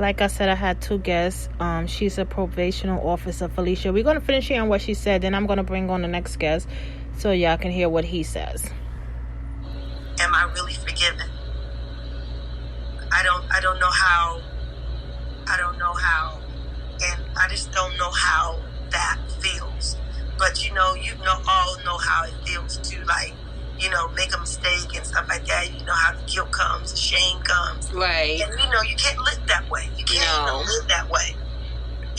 Like I said, I had two guests. She's a probational officer, Felicia. We're going to finish hearing what she said, then I'm going to bring on the next guest so y'all can hear what he says. Am I really forgiven? I don't know how. And I just don't know how that feels. But all know how it feels to, like, make a mistake and stuff like that. You know how the guilt comes, the shame comes. Right. And you can't live that way. You can't even live that way.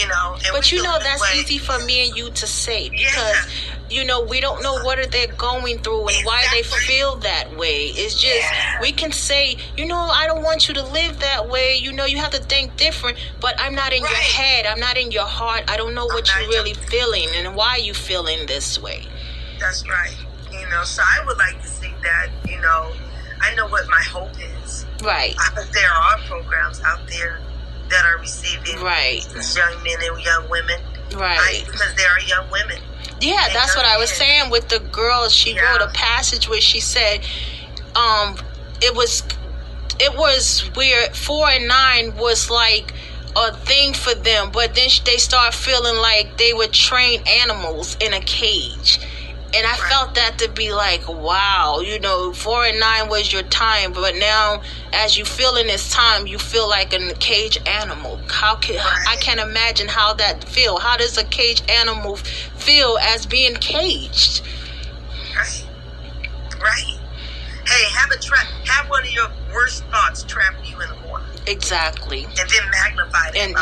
And but that's easy for me and you to say, because we don't know what they're going through and why they feel that way. It's just we can say, I don't want you to live that way. You have to think different, but I'm not in your head. I'm not in your heart. I don't know what you're really feeling and why you feeling this way. That's right. So I would like to see that, I know what my hope is. Right. There are programs out there that are receiving these young men and young women. Right. Because there are young women. Yeah, that's what I was saying with the girl. She wrote a passage where she said it was where 4 and 9 was like a thing for them, but then they start feeling like they were trained animals in a cage. And I felt that to be like, wow, 4 and 9 was your time, but now as you feel in this time, you feel like a cage animal. I can't imagine how that feel. How does a cage animal feel as being caged? Right. Hey, have one of your worst thoughts trap you in the corner. Exactly. And then magnify it. And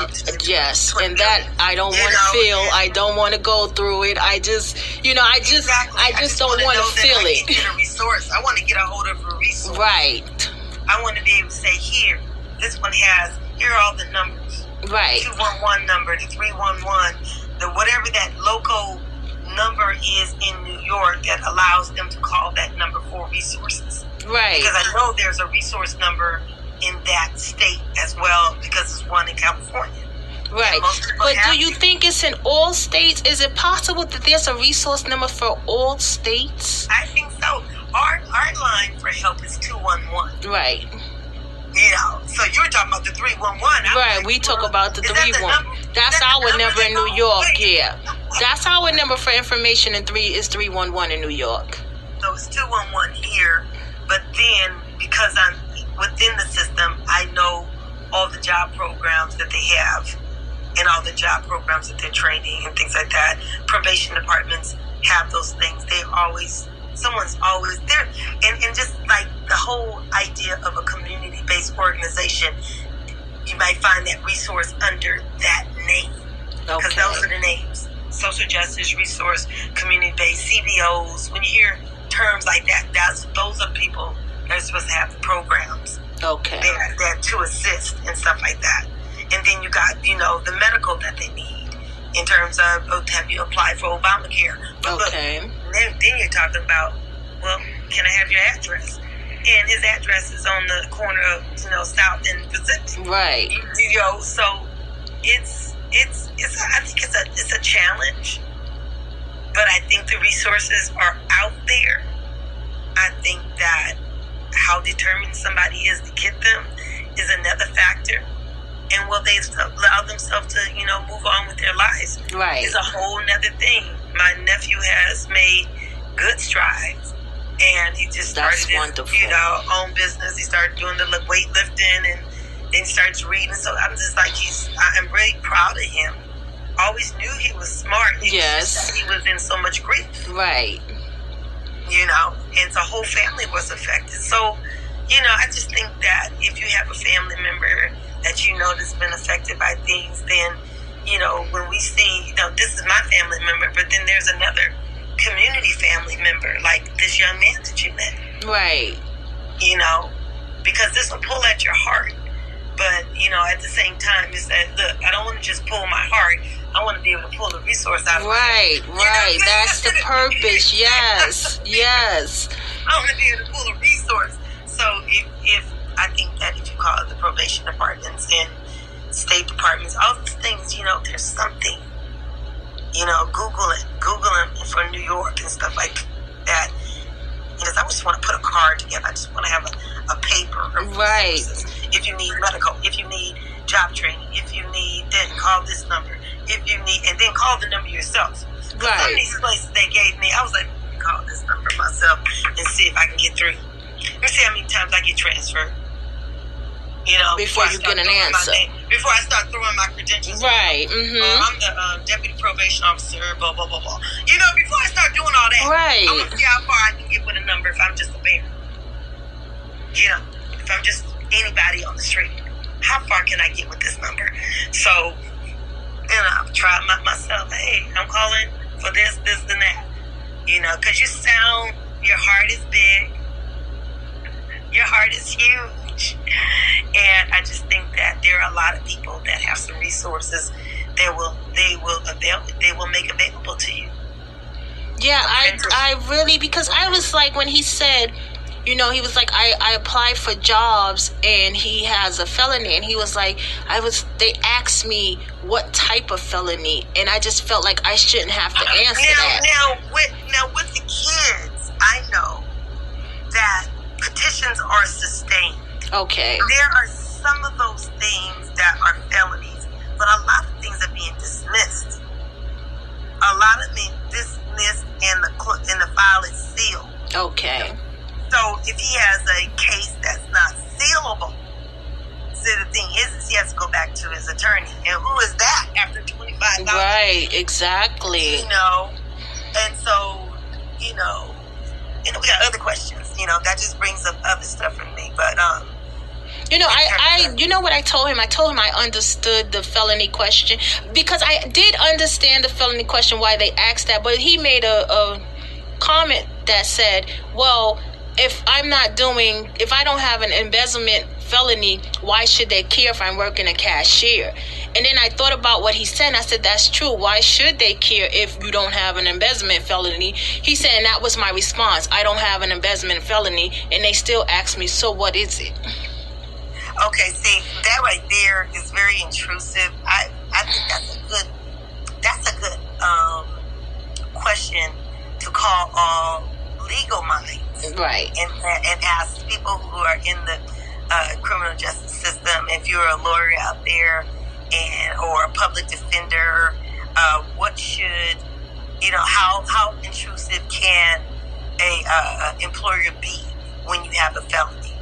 that I don't want to feel. I don't want to go through it. I just don't want to feel it. Get a resource. I want to get a hold of a resource. Right. I want to be able to say, here are all the numbers. Right. 211 number, the 311, the whatever that local number is in New York that allows them to call that number for resources. Right. Because I know there's a resource number in that state as well, because there's one in California. Right. But do you think it's in all states? Is it possible that there's a resource number for all states? I think so. Our line for help is 211. Right. So you're talking about the 311. Right, we talk about the 311. That's our number in New York, That's our number for information is 311 in New York. So it's 211 here, but then because I'm within the system, I know all the job programs that they have and all the job programs that they're training and things like that. Probation departments have those things. Someone's always there. And just like the whole idea of a community-based organization, you might find that resource under that name. Because those are the names. Social justice resource, community-based, CBOs. When you hear terms like that, those are people that are supposed to have the programs. Okay. They're to assist and stuff like that. And then you got, the medical that they need in terms of have you applied for Obamacare? But look, then you're talking about, well, can I have your address? And his address is on the corner of, South and Pacific. Right. So I think it's a challenge, but I think the resources are out there. I think that how determined somebody is to get them is another factor. And will they allow themselves to, move on with their lives? Right. Is a whole nother thing. My nephew has made good strides, and he just started his, own business. He started doing the weightlifting, and then he started reading. So I'm just like, I'm really proud of him. Always knew he was smart. Yes. He was in so much grief. Right. And the whole family was affected. So, I just think that if you have a family member that that's been affected by things, then, when we see, this is my family member, but then there's another community family member, like this young man that you met. Right. Because this will pull at your heart. But, at the same time, it's that, look, I don't want to just pull my heart. I want to be able to pull the resource out of Right. That's the purpose. Yes. I want to be able to pull a resource. So if I think that if you call it the probation departments and state departments, all these things, there's something, Google them for New York and stuff like that. Because I just want to put a card together. I just want to have a paper. Right. If you need medical, if you need job training. If you need, then call this number. If you need, and then call the number yourself. Right. Some of these places they gave me, I was like, call this number myself and see if I can get through. Let's see how many times I get transferred. You know, before you get an answer. Before I start throwing my credentials. Right. I'm the deputy probation officer, blah, blah, blah, blah. You know, before I start doing all that, right. I want to see how far I can get with a number if I'm just a bear. You know, if I'm just anybody on the street, how far can I get with this number? So, you know, I've tried myself. Hey, I'm calling for this, and that. You know, because you sound, your heart is big. Your heart is huge. And I just think that there are a lot of people that have some resources that they will make available to you. Yeah, I really, because I was like, when he said, you know, he was like, I applied for jobs and he has a felony, and he was like, they asked me what type of felony, and I just felt like I shouldn't have to answer that. Now with the kids, I know that petitions are sustained. Okay. There are some of those things that are felonies, but a lot of things are being dismissed. A lot of them dismissed, and the file is sealed. Okay. So if he has a case that's not sealable, so the thing is he has to go back to his attorney. And who is that after $25? Right, exactly. You know, and so, you know, we got other questions. You know, that just brings up other stuff for me. But, you know, you know what I told him? I told him I understood the felony question, because I did understand the felony question, why they asked that. But he made a comment that said, well, if I don't have an embezzlement felony, why should they care if I'm working a cashier? And then I thought about what he said, and I said, that's true. Why should they care if you don't have an embezzlement felony? He said, and that was my response. I don't have an embezzlement felony. And they still ask me, so what is it? Okay, see, that right there is very intrusive. I think that's a good question to call all legal minds. Right. And ask people who are in the criminal justice system, if you're a lawyer out there or a public defender, what should, you know, how intrusive can a employer be when you have a felony?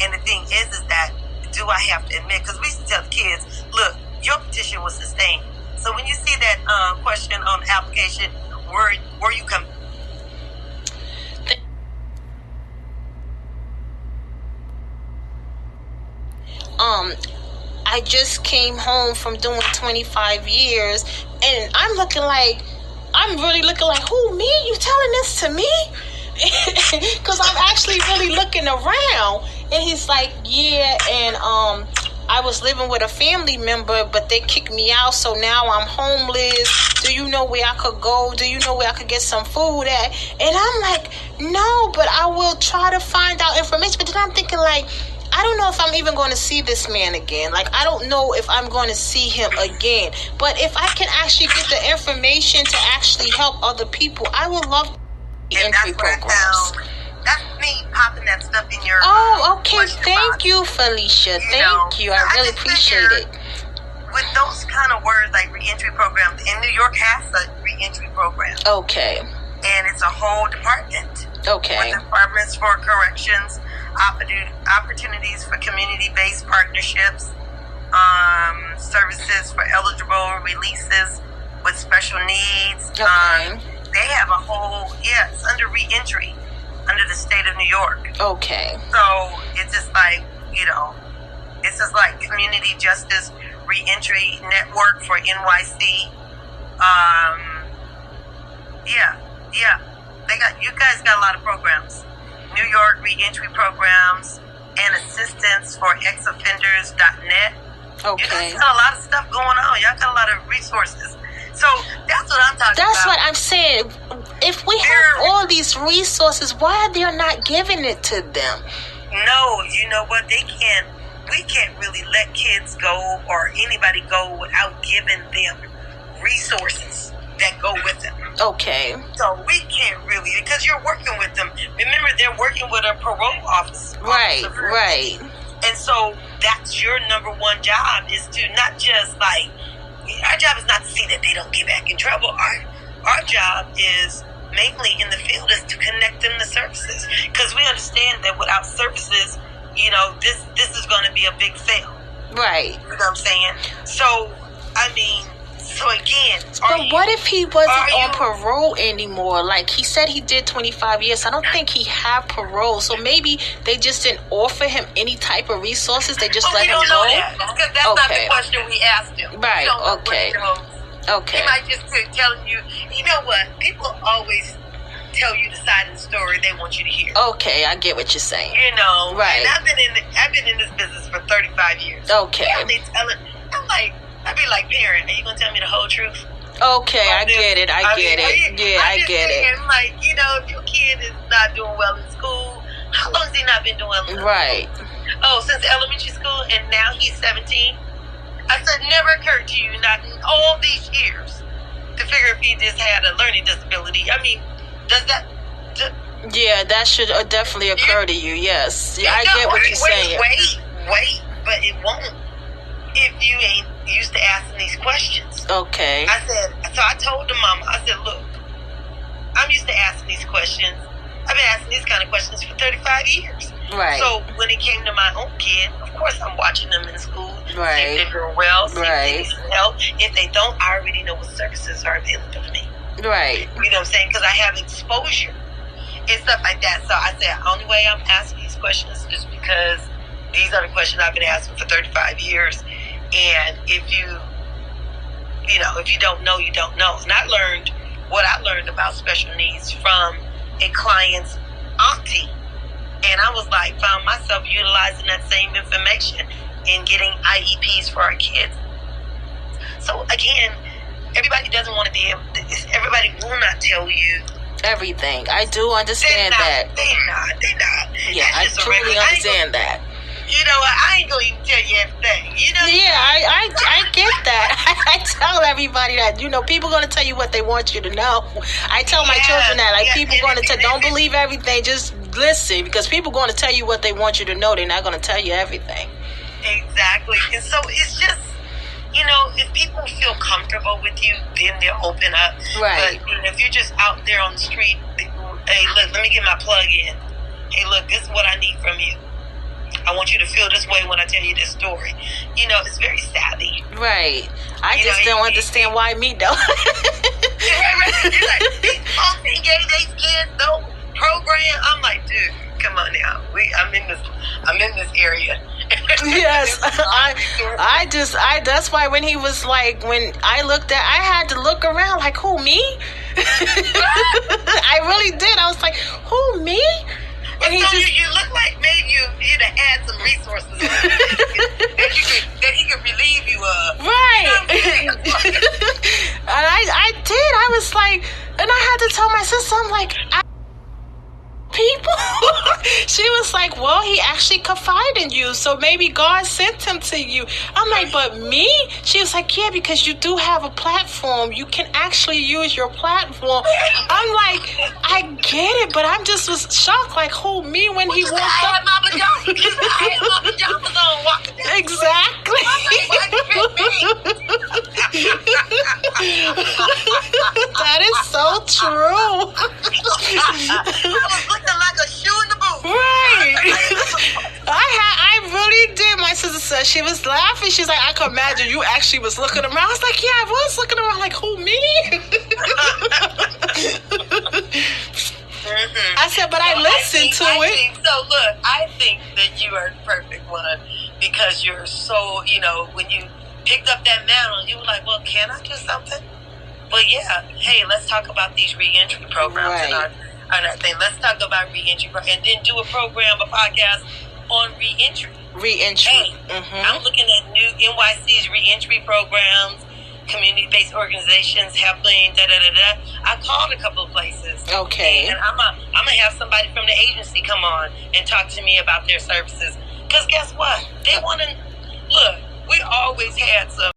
And the thing is that, do I have to admit, because we used to tell the kids, look, your petition was sustained. So when you see that question on the application, where you come. I just came home from doing 25 years, and I'm really looking like, who, me? You telling this to me? Because I'm actually really looking around. And he's like, yeah, and I was living with a family member, but they kicked me out, so now I'm homeless. Do you know where I could go? Do you know where I could get some food at? And I'm like, no, but I will try to find out information. But then I'm thinking, like, I don't know if I'm even going to see this man again. Like, I don't know if I'm going to see him again. But if I can actually get the information to actually help other people, I would love the entry programs. That's me popping that stuff in your. Oh, okay. Thank you, Felicia. Thank you. I really appreciate it. With those kind of words like reentry programs, and New York has a reentry program. Okay. And it's a whole department. Okay. With departments for corrections, opportunities for community-based partnerships, services for eligible releases with special needs. Okay. They have a whole, it's under reentry under the state of New York. Okay. So it's just like, you know, it's just like Community Justice Reentry Network for NYC. You guys got a lot of programs. New York reentry programs and assistance for ex-offenders.net. Okay. You guys got a lot of stuff going on. Y'all got a lot of resources. So that's what I'm talking about. That's what I'm saying. If we have all these resources, why are they not giving it to them? No, you know what? We can't really let kids go or anybody go without giving them resources that go with them. Okay. So we can't really, because you're working with them. Remember, they're working with a parole officer. Right. And so that's your number one job, is to not just like, our job is not to see that they don't get back in trouble. Our job is mainly in the field is to connect them to services, because we understand that without services, this is going to be a big fail. Right. You know what I'm saying? So, so again, but what if he wasn't on parole anymore? Like, he said he did 25 years. I don't think he had parole. So maybe they just didn't offer him any type of resources. They just let him go? We don't know that, because that's not the question we asked him. Right, okay. Okay. He might just be telling you, you know what? People always tell you the side of the story they want you to hear. Okay, I get what you're saying. Right. And I've been in this business for 35 years. Okay. I'd be like, parent, are you gonna tell me the whole truth? Okay, I get it. I get it. I'm like, if your kid is not doing well in school, how long has he not been doing well in school? Right. Oh, since elementary school, and now he's 17. I said, never occurred to you, not in all these years, to figure if he just had a learning disability. Does that? Yeah, that should definitely occur to you. Yes, I get what you're saying. Wait, but it won't if you ain't used to asking these questions. Okay. I told the mama, I said, look, I'm used to asking these questions. I've been asking these kind of questions for 35 years. Right. So when it came to my own kid, of course I'm watching them in school. Right. See if they're doing well, see right. if they need some help. If they don't, I already know what services are available to me. Right. You know what I'm saying? Because I have exposure and stuff like that. So I said, the only way I'm asking these questions is because these are the questions I've been asking for 35 years. And if you don't know, you don't know. And I learned what I learned about special needs from a client's auntie. And I was like, found myself utilizing that same information in getting IEPs for our kids. So again, everybody doesn't want to be able to, everybody will not tell you everything. I do understand that. They're not. Yeah, I truly understand that. You know what? I ain't gonna even tell you everything. Yeah, I get that. I tell everybody that, people gonna tell you what they want you to know. I tell my children that, people gonna tell, don't believe everything, just listen, because people gonna tell you what they want you to know. They're not gonna tell you everything. Exactly. And so it's just, if people feel comfortable with you, then they'll open up. Right. But if you're just out there on the street, hey, look, let me get my plug in. Hey, look, this is what I need from you. I want you to feel this way when I tell you this story. It's very savvy. Right. I just don't understand why me, though. Right. You're like, these folks ain't gave these kids no program. I'm like, dude, come on now. I'm in this area. Yes. That's why when he was like, when I looked at, I had to look around like, who, me? I really did. I was like, who, me? And you look like maybe you'd have had some resources that he could relieve you of. Right. And I did. I was like, and I had to tell my sister, I'm like, people. She was like, well, he actually confided in you, so maybe God sent him to you. I'm like, but me? She was like, yeah, because you do have a platform. You can actually use your platform. I'm like, I get it, but I'm just was shocked, like, who, me, when he walked up? I had my pajamas on walking down. Exactly. That is so true. I was looking like a shoe in the boot. Right. I really did. My sister said, she was laughing. She's like, I can imagine you actually was looking around. I was like, yeah, I was looking around like, who, me? Mm-hmm. I said, but I listened to it. I think that you are the perfect one because you're so, when you picked up that mantle, you were like, well, can I do something? Well, yeah. Hey, let's talk about these reentry programs and our thing. Let's talk about reentry and then do a podcast on reentry. Reentry. Hey, I'm looking at new NYC's reentry programs, community-based organizations helping, I called a couple of places. Okay. And I'm gonna have somebody from the agency come on and talk to me about their services. Because guess what? They want to look. We always had some